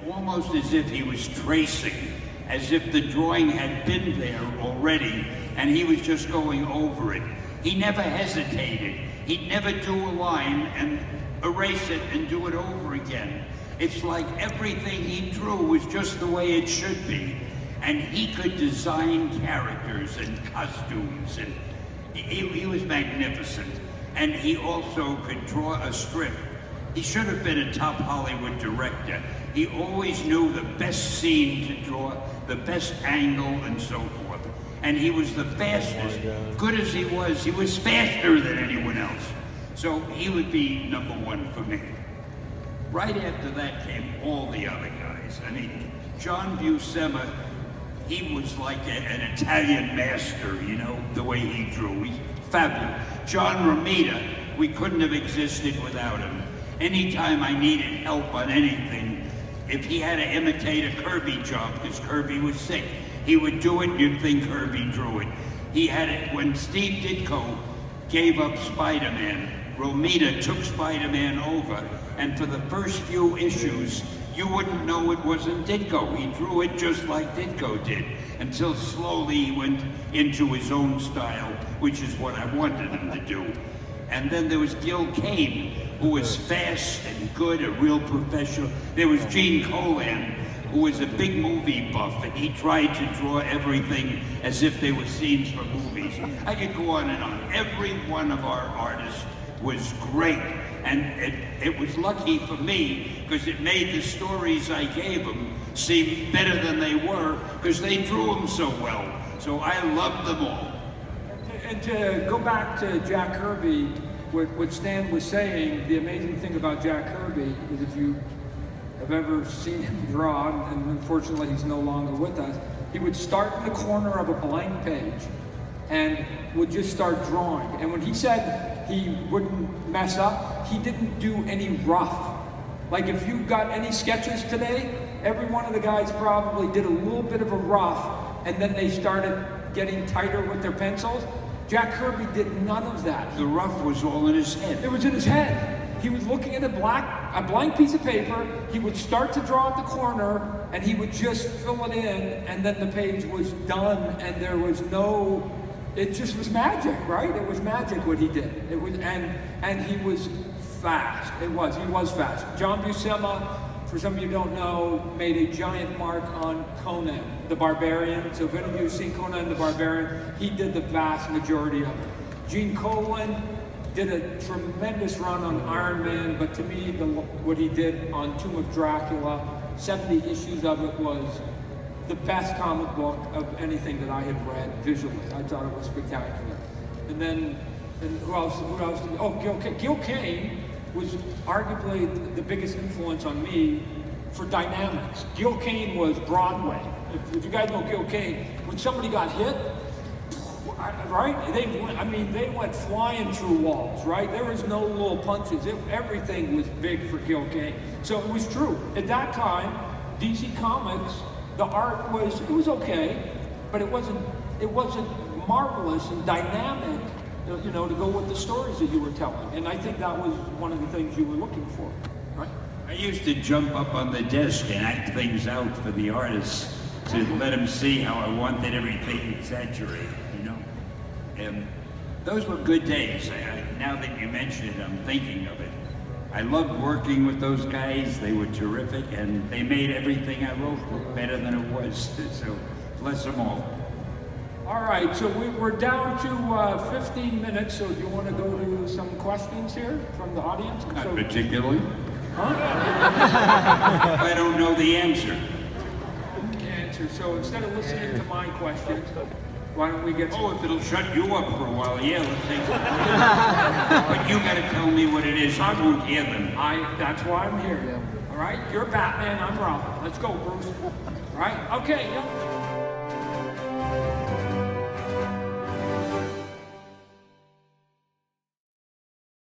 almost as if he was tracing, as if the drawing had been there already and he was just going over it. He never hesitated. He'd never do a line and erase it and do it over again. It's like everything he drew was just the way it should be. And he could design characters and costumes, and he was magnificent. And he also could draw a strip. He should have been a top Hollywood director. He always knew the best scene to draw, the best angle, and so forth. And he was the fastest. Good as he was faster than anyone else. So he would be number one for me. Right after that came all the other guys. I mean, John Buscema, he was like an Italian master, you know, the way he drew. He's fabulous. John Romita, we couldn't have existed without him. Anytime I needed help on anything, if he had to imitate a Kirby job, because Kirby was sick, he would do it, you'd think Kirby drew it. He had it, when Steve Ditko gave up Spider-Man, Romita took Spider-Man over, and for the first few issues, you wouldn't know it wasn't Ditko. He drew it just like Ditko did, until slowly he went into his own style, which is what I wanted him to do. And then there was Gil Kane, who was fast and good, a real professional. There was Gene Colan, who was a big movie buff, and he tried to draw everything as if they were scenes from movies. I could go on and on. Every one of our artists was great. And it was lucky for me, because it made the stories I gave them seem better than they were, because they drew them so well. So I loved them all. And to go back to Jack Kirby, what Stan was saying, the amazing thing about Jack Kirby is, if you have ever seen him draw, and unfortunately he's no longer with us, he would start in the corner of a blank page and would just start drawing. And when he said he wouldn't mess up, he didn't do any rough. Like, if you got any sketches today, every one of the guys probably did a little bit of a rough, and then they started getting tighter with their pencils. Jack Kirby did none of that. The rough was all in his head. It was in his head. He was looking at a blank piece of paper, he would start to draw at the corner, and he would just fill it in, and then the page was done, and there was no, it just was magic, right? It was magic what he did. It was, and he was fast. He was fast. John Buscema, for some of you who don't know, made a giant mark on Conan the Barbarian. So if any of you have seen Conan the Barbarian, he did the vast majority of it. Gene Colan did a tremendous run on Iron Man, but to me, what he did on Tomb of Dracula, 70 issues of it, was the best comic book of anything that I had read visually. I thought it was spectacular. And then, who else? Gil Kane was arguably the biggest influence on me for dynamics. Gil Kane was Broadway. If you guys know Gil Kane, when somebody got hit, right? They went flying through walls, right? There was no little punches. Everything was big for Gil Kane. So it was true. At that time, DC Comics, the art was okay, but it wasn't marvelous and dynamic, you know, to go with the stories that you were telling. And I think that was one of the things you were looking for, right? I used to jump up on the desk and act things out for the artists to let them see how I wanted everything exaggerated, you know? And those were good days. Now that you mention it, I'm thinking of it. I loved working with those guys. They were terrific, and they made everything I wrote look better than it was. So bless them all. All right, so we're down to 15 minutes, so do you want to go to some questions here from the audience? Not particularly. Huh? I don't know the answer. So instead of listening to my questions, why don't we get to... Oh, if it'll shut you up for a while, yeah, let's take some. But you gotta tell me what it is. I won't hear them. That's why I'm here. All right? You're Batman, I'm Robin. Let's go, Bruce. All right? Okay, yeah.